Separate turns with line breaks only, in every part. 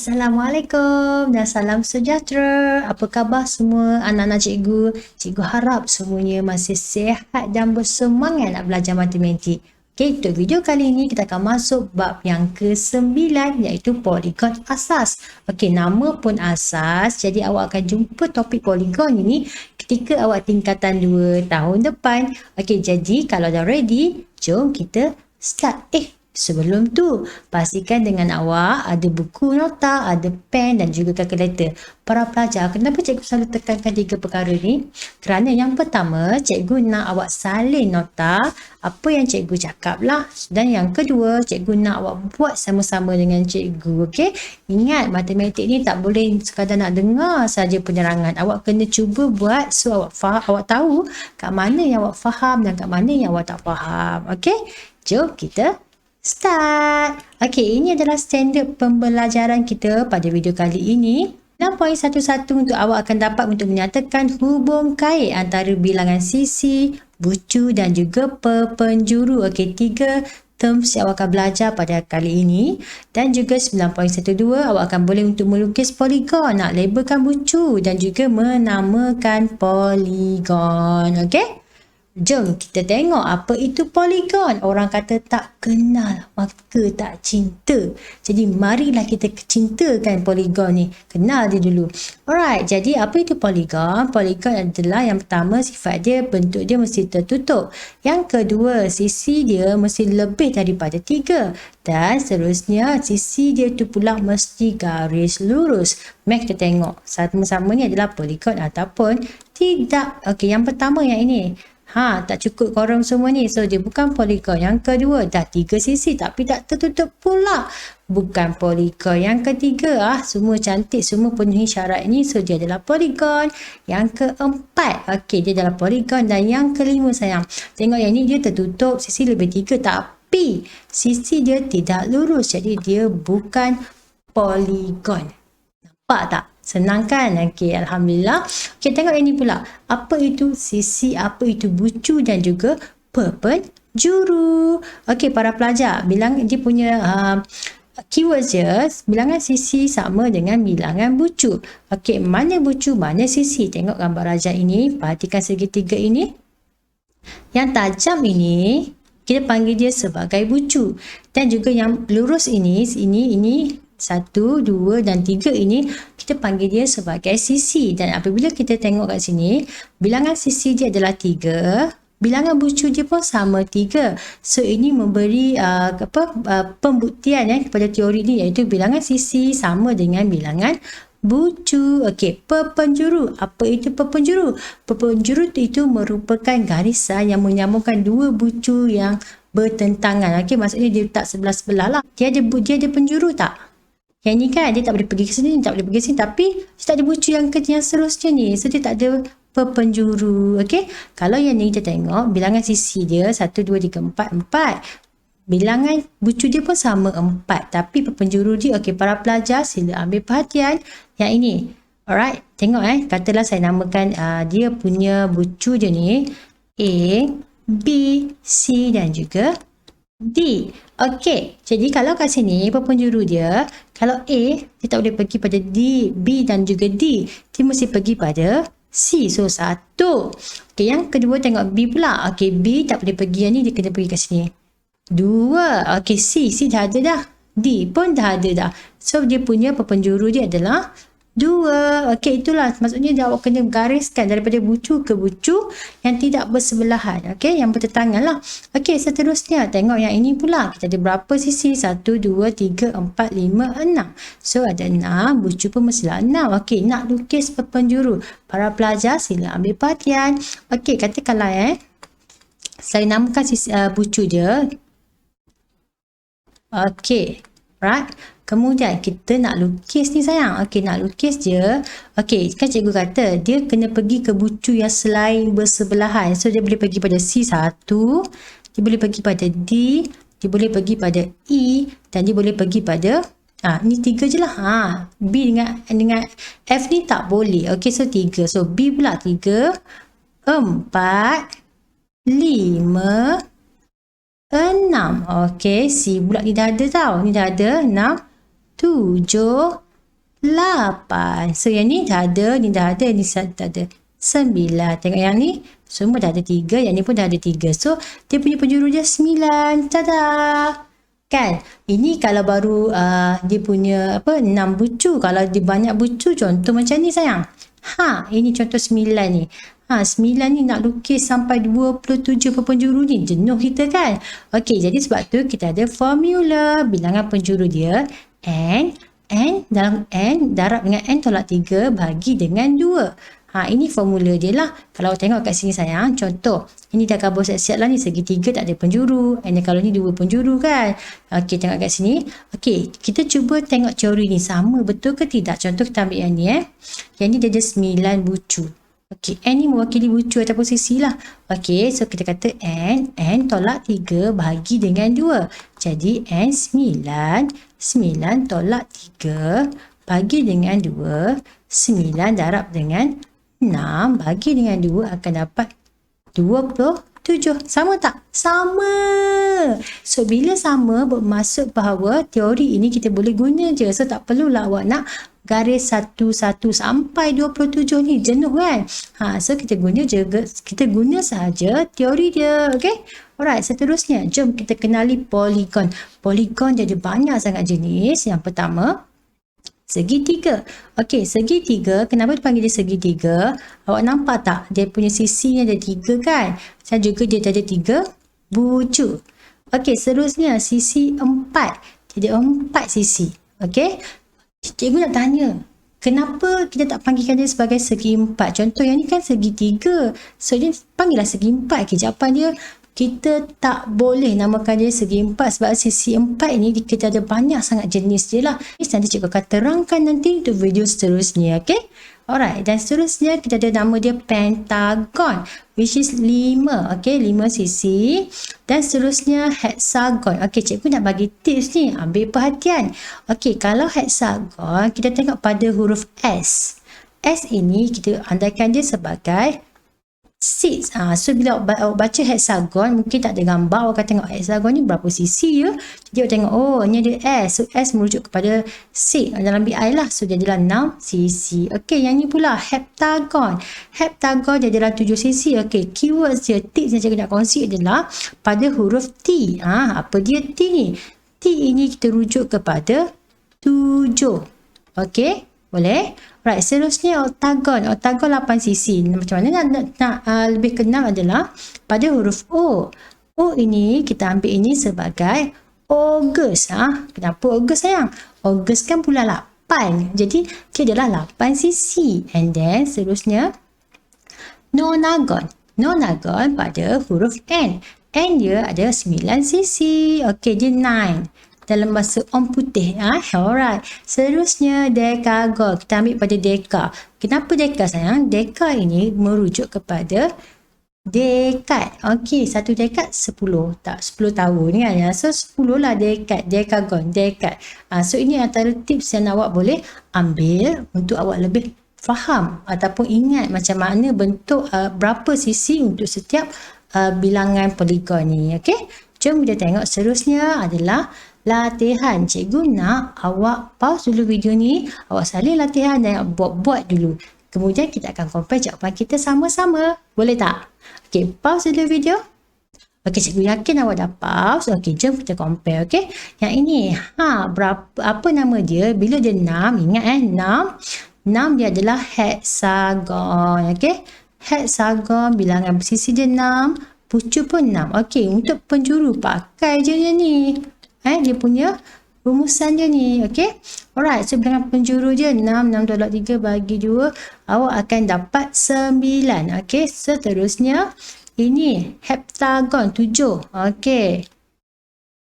Assalamualaikum dan salam sejahtera. Apa khabar semua anak-anak cikgu? Cikgu harap semuanya masih sihat dan bersemangat nak belajar matematik. Okey, untuk video kali ini kita akan masuk bab yang ke-9 iaitu poligon asas. Okey, nama pun asas. Jadi awak akan jumpa topik poligon ini ketika awak tingkatan 2 tahun depan. Okey, jadi kalau dah ready, jom kita start. Sebelum tu, pastikan dengan awak ada buku nota, ada pen dan juga kalkulator. Para pelajar, kenapa cikgu selalu tekankan 3 perkara ni? Kerana yang pertama, cikgu nak awak salin nota apa yang cikgu cakap lah. Dan yang kedua, cikgu nak awak buat sama-sama dengan cikgu. Okey? Ingat, matematik ni tak boleh sekadar nak dengar saja penerangan. Awak kena cuba buat so awak tahu kat mana yang awak faham dan kat mana yang awak tak faham. Okey? Jom kita start. Okey, ini adalah standard pembelajaran kita pada video kali ini. 6.11 untuk awak akan dapat untuk menyatakan hubung kait antara bilangan sisi, bucu dan juga perpenjuru. Okey, 3 terms yang awak akan belajar pada kali ini. Dan juga 9.12 awak akan boleh untuk melukis poligon, nak labelkan bucu dan juga menamakan poligon. Okey? Jom kita tengok apa itu poligon. Orang kata tak kenal maka tak cinta. Jadi marilah kita cintakan poligon ni. Kenal dia dulu. Alright, jadi apa itu poligon? Poligon adalah yang pertama sifat dia, bentuk dia mesti tertutup. Yang kedua, sisi dia mesti lebih daripada 3. Dan seterusnya, sisi dia tu pula mesti garis lurus. Mari kita tengok. Sama-sama ni adalah poligon ataupun tidak. Okey, yang pertama yang ini. Tak cukup korang semua ni. So, dia bukan poligon. Yang kedua, dah 3 sisi tapi tak tertutup pula. Bukan poligon. Yang ketiga, semua cantik, semua penuhi syarat ni. So, dia adalah poligon. Yang keempat, okey, dia adalah poligon. Dan yang kelima, sayang. Tengok yang ni, dia tertutup. Sisi lebih 3 tapi sisi dia tidak lurus. Jadi, dia bukan poligon. Nampak tak? Senang kan? Okey, Alhamdulillah. Okey, tengok ini pula. Apa itu sisi, apa itu bucu dan juga perpenjuru. Okey, para pelajar, dia punya keywords je, bilangan sisi sama dengan bilangan bucu. Okey, mana bucu, mana sisi? Tengok gambar rajah ini, perhatikan segitiga ini. Yang tajam ini, kita panggil dia sebagai bucu. Dan juga yang lurus ini 1, 2 dan 3 ini kita panggil dia sebagai sisi. Dan apabila kita tengok kat sini, bilangan sisi dia adalah 3, bilangan bucu dia pun sama 3. So ini memberi pembuktian kepada teori ni, iaitu bilangan sisi sama dengan bilangan bucu. Okey, perpenjuru. Apa itu perpenjuru? Perpenjuru itu merupakan garisan yang menyambungkan 2 bucu yang bertentangan. Okey, maksudnya dia tak sebelah-sebelah lah. Dia ada penjuru tak? Yang ni kan, dia tak boleh pergi ke sini, tak boleh pergi ke sini, tapi dia tak ada bucu yang seterusnya ni. So, dia tak ada perpenjuru. Okey, kalau yang ni kita tengok, bilangan sisi dia 1, 2, 3, 4, 4. Bilangan bucu dia pun sama 4, tapi perpenjuru dia, okey, para pelajar sila ambil perhatian yang ini. Alright, tengok katalah saya namakan dia punya bucu dia ni A, B, C dan juga D. Okey, jadi kalau kat sini perpenjuru dia, kalau A, dia tak boleh pergi pada D, B dan juga D. Dia mesti pergi pada C. So, 1. Okey, yang kedua tengok B pula. Okey, B tak boleh pergi yang ni, dia kena pergi kat sini. 2. Okey, C dah ada dah. D pun dah ada dah. So, dia punya perpenjuru dia adalah 2. Okey, itulah maksudnya awak kena gariskan daripada bucu ke bucu yang tidak bersebelahan. Okey, yang bertentangan lah. Okey, seterusnya tengok yang ini pula. Kita ada berapa sisi? 1, 2, 3, 4, 5, 6. So, ada 6. Bucu pun mestilah 6. Okey, nak lukis perpenjuru. Para pelajar sila ambil perhatian. Okey, katakanlah saya namakan sisi bucu dia. Okey, right. Kemudian kita nak lukis ni sayang. Okey, nak lukis je. Okey, kan cikgu kata dia kena pergi ke bucu yang selain bersebelahan. So, dia boleh pergi pada C1, dia boleh pergi pada D, dia boleh pergi pada E dan dia boleh pergi pada ni 3 je lah. B dengan F ni tak boleh. Okey, so 3. So, B pula 3, 4, 5, 6. Okey, C pula ni dah ada tau. Ni dah ada 6, 7, 8. So yang ni dah ada, ni dah ada, ni tak ada. 9. Tengok yang ni semua dah ada 3, yang ni pun dah ada 3. So dia punya penjuru dia 9. Tada! Kan? Ini kalau baru dia punya 6 bucu. Kalau dia banyak bucu, contoh macam ni sayang. Ini contoh 9 ni. 9 ni nak lukis sampai 27 penjuru ni. Jenuh kita kan? Okey, jadi sebab tu kita ada formula bilangan penjuru dia. N dalam N, darab dengan N tolak 3 bagi dengan 2. Ini formula dia lah. Kalau tengok kat sini sayang, contoh. Ini dah kabur siap-siap lah ni. Segitiga tak ada penjuru. And kalau ni 2 penjuru kan. Okey, tengok kat sini. Okey, kita cuba tengok teori ni. Sama betul ke tidak? Contoh kita ambil yang ni Yang ni dia ada 9 bucu. Okey, N ni mewakili bucu ataupun sisi lah. Okey, so kita kata N tolak 3 bahagi dengan 2. Jadi N 9 tolak 3 bagi dengan 2. 9 darab dengan 6 bagi dengan 2 akan dapat 27. Sama tak? Sama. So, bila sama bermaksud bahawa teori ini kita boleh guna je. So, tak perlulah awak nak garis 1 sampai 27 ni. Jenuh kan? So, kita guna sahaja teori dia. Okay? Alright, seterusnya. Jom kita kenali poligon. Poligon jadi banyak sangat jenis. Yang pertama, segitiga. Okey, segitiga. Kenapa dipanggil dia segitiga? Awak nampak tak? Dia punya sisinya ada 3 kan? Dan juga dia ada 3 bucu. Okey, seterusnya sisi 4. Jadi 4 sisi. Okey. Cikgu nak tanya. Kenapa kita tak panggilkan dia sebagai segi 4? Contoh yang ni kan segitiga. So, dia panggillah segi 4. Okay, jawapan dia, kita tak boleh namakan dia segi 4 sebab sisi 4 ni kita ada banyak sangat jenis dia lah. Nanti cikgu akan terangkan nanti untuk video seterusnya. Okay? Alright. Dan seterusnya kita ada nama dia pentagon, which is 5. Okay? 5 sisi. Dan seterusnya hexagon. Okay, cikgu nak bagi tips ni. Ambil perhatian. Okay, kalau hexagon, kita tengok pada huruf S. S ini kita andaikan dia sebagai 6. So bila awak baca hexagon, mungkin tak ada gambar, awak akan tengok hexagon ni berapa sisi ya. Jadi awak tengok, oh ni ada S. So S merujuk kepada 6 dalam BI lah. So jadilah 6 sisi. Okey, yang ni pula heptagon. Heptagon jadilah 7 sisi. Okey, keywords dia, tips yang saya nak kongsi adalah pada huruf T. Apa dia T ni? T ini kita rujuk kepada 7. Okey, boleh? Right, seterusnya oktagon. Oktagon 8 sisi. Macam mana nak lebih kenal adalah pada huruf O. O ini kita ambil ini sebagai August. Kenapa August sayang? August kan bulan 8. Jadi dia adalah 8 sisi. And then seterusnya nonagon. Nonagon pada huruf N. N dia ada 9 sisi. Okey, dia 9. Dalam bahasa orang putih. Alright. Seterusnya decagon. Kita ambil pada deka. Kenapa deka sayang? Deka ini merujuk kepada dekad. Okey, satu dekad 10. Tak, 10 tahun kan. So 10 lah dekad. Decagon, dekad. So ini antara tips yang awak boleh ambil untuk awak lebih faham ataupun ingat macam mana bentuk berapa sisi untuk setiap bilangan poligon ni. Okey. Jom kita tengok seterusnya adalah latihan. Cikgu nak awak pause dulu video ni, awak salin latihan dan buat-buat dulu. Kemudian kita akan compare jawapan kita sama-sama. Boleh tak? Okey, pause dulu video. Okey, cikgu yakin awak dah pause. Okey, jom kita compare. Okey, yang ini, apa nama dia? Bila dia 6, ingat 6 dia adalah hexagon. Okey, hexagon bilangan sisi dia 6, pucuk pun 6. Okey, untuk penjuru pakai je dia ni. Dia punya rumusan dia ni. Okey. Alright. So, bilangan penjuru dia 6 tolak 3 bagi 2. Awak akan dapat 9. Okey. Seterusnya, ini heptagon 7. Okey.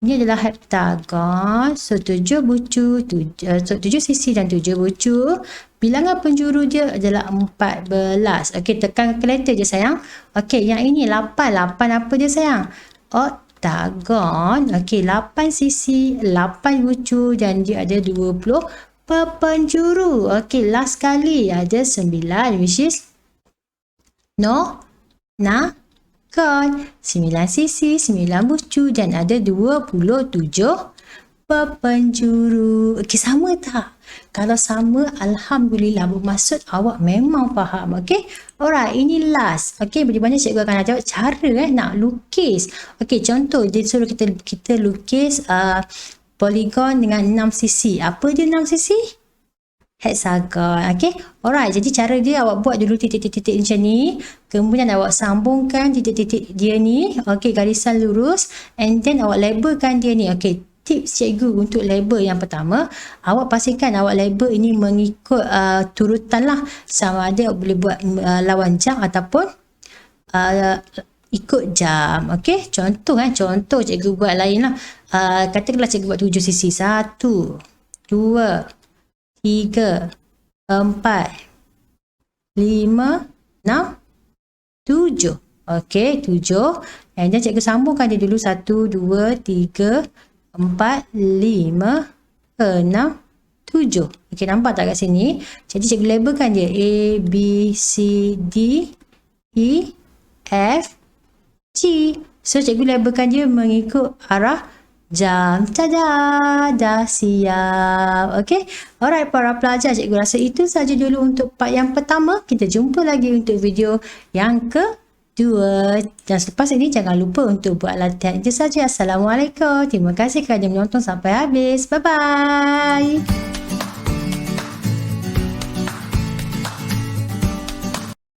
Ini adalah heptagon. So, 7 bucu. 7 sisi dan 7 bucu. Bilangan penjuru dia adalah 14. Okey. Tekan kalkulator je sayang. Okey. Yang ini 8. 8 apa dia sayang? Oktagon. Okey, 8 sisi, 8 bucu dan dia ada 20 penjuru. Okey, last kali ada 9 which is nonagon. 9 sisi, 9 bucu dan ada 27 berpenjuru. Okey, sama tak? Kalau sama, Alhamdulillah, bermaksud awak memang faham. Okey, alright, ini last. Okey, bagaimana cikgu akan ajar cara nak lukis. Okey, contoh dia suruh kita lukis poligon dengan 6 sisi. Apa dia 6 sisi? Hexagon. Okey, alright, jadi cara dia awak buat dulu titik-titik macam ni, kemudian awak sambungkan titik-titik dia ni, okey, garisan lurus, and then awak labelkan dia ni. Okey, tips cikgu untuk label yang pertama, awak pastikan awak label ini mengikut turutan lah, sama ada awak boleh buat lawan jam ataupun ikut jam. Okey, contoh cikgu buat lain lah. Katakanlah cikgu buat 7 sisi. 1, 2, 3, 4, 5, 6, 7. Okey, 7. And then cikgu sambungkan dia dulu. 1, 2, 3, 4, 5, 6, 7. Okey, nampak tak kat sini? Jadi cikgu labelkan dia A, B, C, D, E, F, G. So cikgu labelkan dia mengikut arah jam. Tada, dah siap. Okey, alright para pelajar, cikgu rasa itu saja dulu untuk part yang pertama. Kita jumpa lagi untuk video yang kedua. Dan selepas ini jangan lupa untuk buat latihan itu saja. Assalamualaikum. Terima kasih kerana menonton sampai habis. Bye bye.